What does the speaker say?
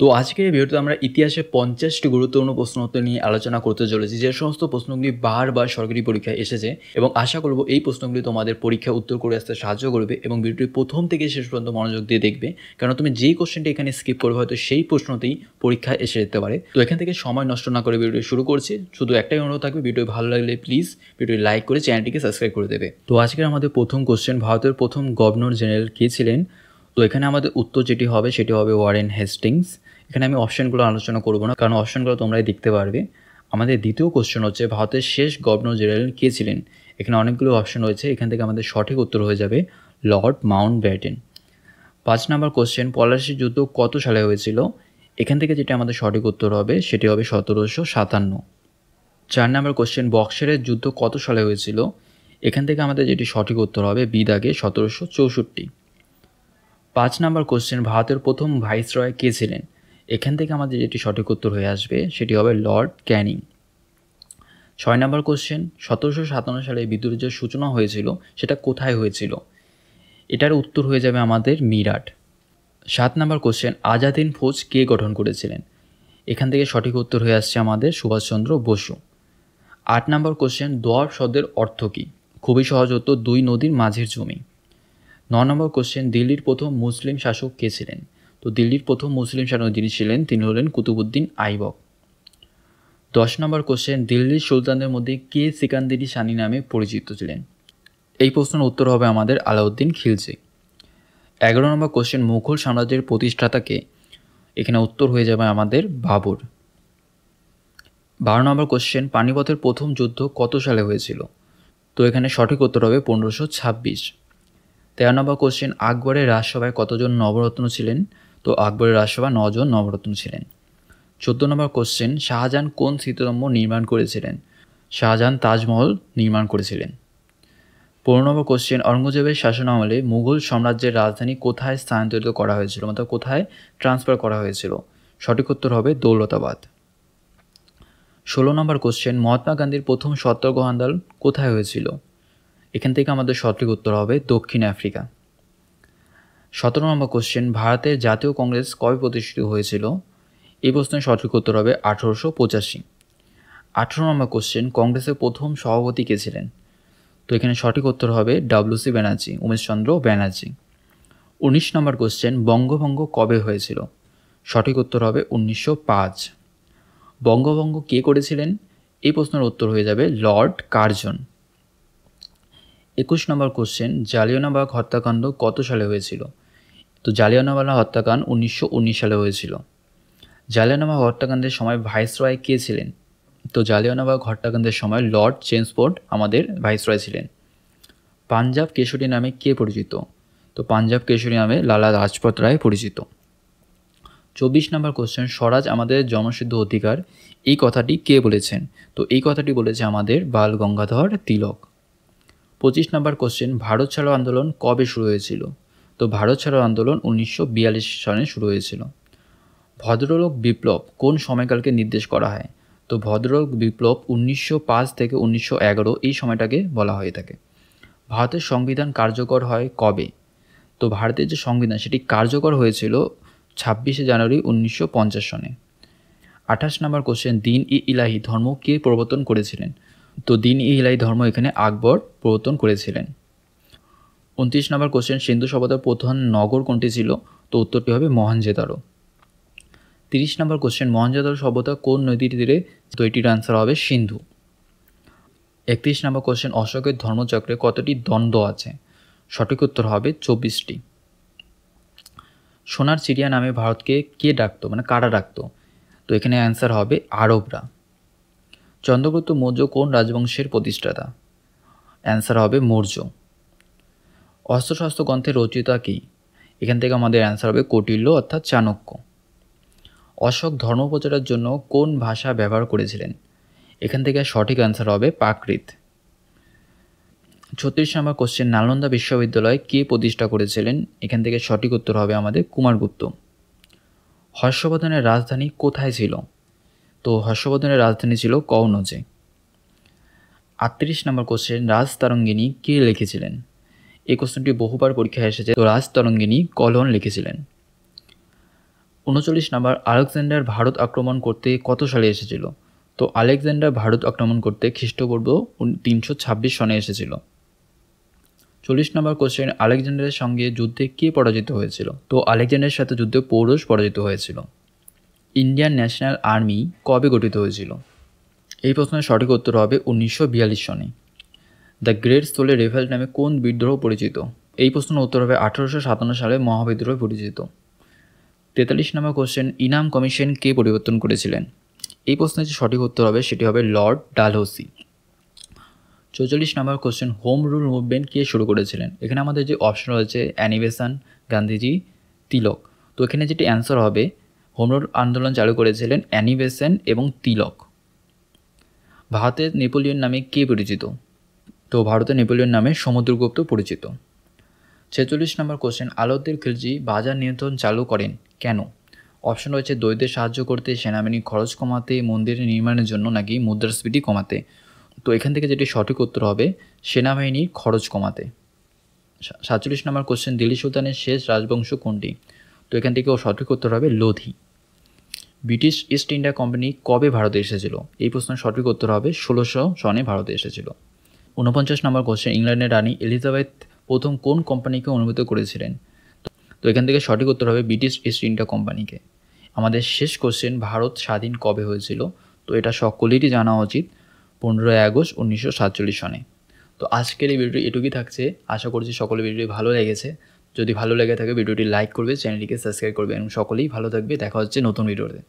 তো আজকের এই ভিডিওতে আমরা ইতিহাসে 50টি গুরুত্বপূর্ণ প্রশ্ন উত্তর নিয়ে আলোচনা করতে চলেছি, যে সমস্ত প্রশ্নগুলি বারবার সরকারি পরীক্ষায় এসেছে এবং আশা করব এই প্রশ্নগুলি তোমাদের পরীক্ষা উত্তর করে আসতে সাহায্য করবে। এবং ভিডিওটি প্রথম থেকে শেষ পর্যন্ত মনোযোগ দিয়ে দেখবে, কারণ তুমি যেই কোশ্চেনটি এখানে স্কিপ করবে হয়তো সেই প্রশ্নতেই পরীক্ষায় এসে যেতে পারে। তো এখান থেকে সময় নষ্ট না করে ভিডিওটি শুরু করছি। শুধু একটাই অনুরোধ থাকবে, ভিডিও ভালো লাগলে প্লিজ ভিডিওটি লাইক করে চ্যানেলটিকে সাবস্ক্রাইব করে দেবে। তো আজকের আমাদের প্রথম কোশ্চেন, ভারতের প্রথম গভর্নর জেনারেল কে ছিলেন? তো এখানে আমাদের উত্তর যেটি হবে সেটি হবে ওয়ারেন হেস্টিংস। এখানে আমি অপশানগুলো আলোচনা করব না, কারণ অপশানগুলো তোমরাই দেখতে পারবে। আমাদের দ্বিতীয় কোশ্চেন হচ্ছে, ভারতের শেষ গভর্নর জেনারেল কে ছিলেন? এখানে অনেকগুলো অপশান রয়েছে, এখান থেকে আমাদের সঠিক উত্তর হয়ে যাবে লর্ড মাউন্টব্যাটেন। 5 নম্বর কোশ্চেন, পলাশী যুদ্ধ কত সালে হয়েছিল? এখান থেকে যেটা আমাদের সঠিক উত্তর হবে সেটি হবে 1757। 4 নম্বর কোশ্চেন, বক্সারের যুদ্ধ কত সালে হয়েছিল? এখান থেকে আমাদের যেটি সঠিক উত্তর হবে বি দাগে 1764। 5 নম্বর কোশ্চেন, ভারতের প্রথম ভাইসরয় কে ছিলেন? এখান থেকে আমাদের যেটি সঠিক উত্তর হয়ে আসবে সেটি হবে লর্ড ক্যানিং। 6 নম্বর কোশ্চেন, 1757 সালে বিদ্রোহের সূচনা হয়েছিল, সেটা কোথায় হয়েছিল? এটার উত্তর হয়ে যাবে আমাদের মিরাট। 7 নম্বর কোশ্চেন, আজাদ হিন্দ ফৌজ কে গঠন করেছিলেন? এখান থেকে সঠিক উত্তর হয়ে আসছে আমাদের সুভাষচন্দ্র বসু। 8 নম্বর কোশ্চেন, দোয়াব শব্দের অর্থ কী? খুবই সহজ উত্তর, দুই নদীর মাঝের জমি। 9 নম্বর কোশ্চেন, দিল্লির প্রথম মুসলিম শাসক কে ছিলেন? তো দিল্লির প্রথম মুসলিম শাসক যিনি ছিলেন তিনি হলেন কুতুবউদ্দিন আইবক। 10 নম্বর কোশ্চেন, দিল্লির সুলতানদের মধ্যে কে সিকান্দারি সানি নামে পরিচিত ছিলেন? এই প্রশ্নের উত্তর হবে আমাদের আলাউদ্দিন খিলজি। 11 নম্বর কোশ্চেন, মুঘল সাম্রাজ্যের প্রতিষ্ঠাতা কে? এখানে উত্তর হয়ে যাবে আমাদের বাবর। 12 নম্বর কোশ্চেন, পানিপথের প্রথম যুদ্ধ কত সালে হয়েছিল? তো এখানে সঠিক উত্তর হবে 1526। 13 নম্বর কোশ্চেন, আকবরের রাজসভায় কতজন নবরত্ন ছিলেন? তো আকবরের রাজসভায় 9 জন নবরত্ন ছিলেন। 14 নম্বর কোশ্চেন, শাহজাহান কোন স্মৃতিস্তম্ভ নির্মাণ করেছিলেন? শাহজাহান তাজমহল নির্মাণ করেছিলেন। 15 নম্বর কোশ্চেন, অরঙ্গজেবের শাসনামলে মুঘল সাম্রাজ্যের রাজধানী কোথায় স্থানান্তরিত করা হয়েছিল, অর্থাৎ কোথায় ট্রান্সফার করা হয়েছিল? সঠিক উত্তর হবে দৌলতাবাদ। 16 নম্বর কোশ্চেন, মহাত্মা গান্ধীর প্রথম সত্যাগ্রহ আন্দোলন কোথায় হয়েছিল? এখান থেকে আমাদের সঠিক উত্তর হবে দক্ষিণ আফ্রিকা। 17 নম্বর কোশ্চেন, ভারতের জাতীয় কংগ্রেস কবে প্রতিষ্ঠিত হয়েছিল? এই প্রশ্নের সঠিক উত্তর হবে 1885। 18 নম্বর কোশ্চেন, কংগ্রেসের প্রথম সভাপতি কে ছিলেন? তো এখানে সঠিক উত্তর হবে ডব্লিউ.সি. ব্যানার্জি, উমেশচন্দ্র ব্যানার্জি। 19 নম্বর কোশ্চেন, বঙ্গভঙ্গ কবে হয়েছিল? সঠিক উত্তর হবে 1905। বঙ্গভঙ্গ কে করেছিলেন? এই প্রশ্নের উত্তর হয়ে যাবে লর্ড কার্জন। 21 নম্বর কোশ্চেন, জালিয়ানওয়ালাবাগ হত্যাকাণ্ড কত সালে হয়েছিল? তো জালিয়ানওয়ালা হত্যাকাণ্ড 1919 সালে হয়েছিল। জালিয়ানওয়ালাবাগ হত্যাকাণ্ডের সময় ভাইসরয় কে ছিলেন? তো জালিয়ানওয়ালাবাগ হত্যাকাণ্ডের সময় লর্ড চেমসফোর্ড আমাদের ভাইসরয় ছিলেন। পাঞ্জাব কেশরী নামে কে পরিচিত? তো পাঞ্জাব কেশরী নামে লালা লাজপত রায় পরিচিত। 24 নম্বর কোশ্চেন, স্বরাজ আমাদের জনসিদ্ধ অধিকার, এই কথাটি কে বলেছেন? তো এই কথাটি বলেছে আমাদের বাল গঙ্গাধর তিলক। 25 নম্বর কোশ্চেন, ভারত ছাড়ো আন্দোলন কবে শুরু হয়েছিল? তো ভারত ছাড়ো আন্দোলন 1942 সালে শুরু হয়েছিল। ভদ্রলোক বিপ্লব কোন সময়কালকে নির্দেশ করা হয়? তো ভদ্রলোক বিপ্লব 1905 থেকে 1911 এই সময়টাকে বলা হয়ে থাকে। ভারতের সংবিধান কার্যকর হয় কবে? তো ভারতের যে সংবিধান সেটি কার্যকর হয়েছিল 26শে জানুয়ারি 1950 সনে। 28 নম্বর কোশ্চেন, দিন ই ইলাহি ধর্ম কে প্রবর্তন করেছিলেন? তো দিন ই ইলাহি ধর্ম এখানে আকবর প্রবর্তন করেছিলেন। 29 নম্বর কোশ্চেন, সিন্ধু সভ্যতার প্রধান নগর কোনটি ছিল? তো উত্তরটি হবে মহেঞ্জোদারো। 30 নম্বর কোশ্চেন, মহেঞ্জোদারো সভ্যতা কোন নদীর তীরে? তো এটির আনসার হবে সিন্ধু। 31 নম্বর কোশ্চেন, অশোকের ধর্মচক্রে কতটি দণ্ড আছে? সঠিক উত্তর হবে 24টি। সোনার চিড়িয়া নামে ভারতকে কে ডাকতো, মানে কারা ডাকতো? তো এখানে অ্যান্সার হবে আরবরা। চন্দ্রগুপ্ত মৌর্য কোন রাজবংশের প্রতিষ্ঠাতা? অ্যান্সার হবে মৌর্য। অস্ত্রশস্ত্র গ্রন্থের রচয়িতা কি? এখান থেকে আমাদের অ্যান্সার হবে কৌটিল্য অর্থাৎ চাণক্য। অশোক ধর্ম প্রচারের জন্য কোন ভাষা ব্যবহার করেছিলেন? এখান থেকে সঠিক অ্যান্সার হবে প্রাকৃত। 36 নম্বর কোশ্চেন, নালন্দা বিশ্ববিদ্যালয় কে প্রতিষ্ঠা করেছিলেন? এখান থেকে সঠিক উত্তর হবে আমাদের কুমারগুপ্ত। হর্ষবর্ধনের রাজধানী কোথায় ছিল? তো হর্ষবর্ধনের রাজধানী ছিল কনৌজে। 38 নম্বর কোশ্চেন, রাজতরঙ্গিনী কে লিখেছিলেন? এই কোশ্চেনটি বহুবার পরীক্ষায় এসেছে। তো রাজতরঙ্গিনী কলহন লিখেছিলেন। 39 নাম্বার, আলেকজান্ডার ভারত আক্রমণ করতে কত সালে এসেছিল? তো আলেকজান্ডার ভারত আক্রমণ করতে খ্রিস্টপূর্ব 326 সনে এসেছিল। 40 নম্বর কোশ্চেন, আলেকজান্ডারের সঙ্গে যুদ্ধে কে পরাজিত হয়েছিল? তো আলেকজান্ডারের সাথে যুদ্ধে পৌরুষ পরাজিত হয়েছিল। ইন্ডিয়ান ন্যাশনাল আর্মি কবে গঠিত হয়েছিল? এই প্রশ্নের সঠিক উত্তর হবে 1942 সনে। দ্য গ্রেট সোলে রেভেল্ট নামে কোন বিদ্রোহ পরিচিত? এই প্রশ্নের উত্তর হবে 1857 সালে মহাবিদ্রোহ পরিচিত। 43 নম্বর কোশ্চেন, ইনাম কমিশন কে পরিবর্তন করেছিলেন? এই প্রশ্নের যে সঠিক উত্তর হবে সেটি হবে লর্ড ডালহৌসি। 44 নম্বর কোশ্চেন, হোম রুল মুভমেন্ট কে শুরু করেছিলেন? এখানে আমাদের যে অপশন রয়েছে অ্যানি বেসান্ট, গান্ধীজি, তিলক। তো এখানে যেটি অ্যান্সার হবে, হোম রুল আন্দোলন চালু করেছিলেন অ্যানি বেসান্ট এবং তিলক। ভারতের নেপোলিয়ন নামে কে পরিচিত? তো ভারতের নেপোলিয়ন নামে সমুদ্রগুপ্ত পরিচিত। 46 নম্বর কোশ্চেন, আলাউদ্দিন খিলজি বাজার নিয়ন্ত্রণ চালু করেন কেন? অপশন রয়েছে দরিদ্রদের সাহায্য করতে, সেনাবাহিনীর খরচ কমাতে, মন্দিরের নির্মাণের জন্য, নাকি মুদ্রাস্ফীতি কমাতে। তো এখান থেকে যেটি সঠিক উত্তর হবে সেনাবাহিনীর খরচ কমাতে। 47 নম্বর কোশ্চেন, দিল্লি সুলতানের শেষ রাজবংশ কোনটি? তো এখান থেকেও সঠিক উত্তর হবে Lodhi. British East India company কবে ভারতে এসেছিল? এই প্রশ্নের সঠিক উত্তর হবে 1600 সনে ভারতে এসেছিল। 49 নম্বর কোশ্চেন, ইংল্যান্ডের রানী এলিজাবেথ প্রথম কোন কোম্পানিকে অনুমোদিত করেছিলেন? তো এখান থেকে সঠিক উত্তর হবে ব্রিটিশ ইস্ট ইন্ডিয়া কোম্পানিকে। আমাদের শেষ কোশ্চেন, ভারত স্বাধীন কবে হয়েছিল? তো এটা সকলেরই জানা উচিত, 15 আগস্ট 1947 সনে। তো আজকের এই ভিডিওটি এটুকুই থাকছে। আশা করছি সকলের ভিডিওটি ভালো লেগেছে। যদি ভালো লেগে থাকে ভিডিওটি লাইক করবে, চ্যানেলটিকে সাবস্ক্রাইব করবে এবং সকলেই ভালো থাকবে। দেখা হচ্ছে নতুন ভিডিওতে।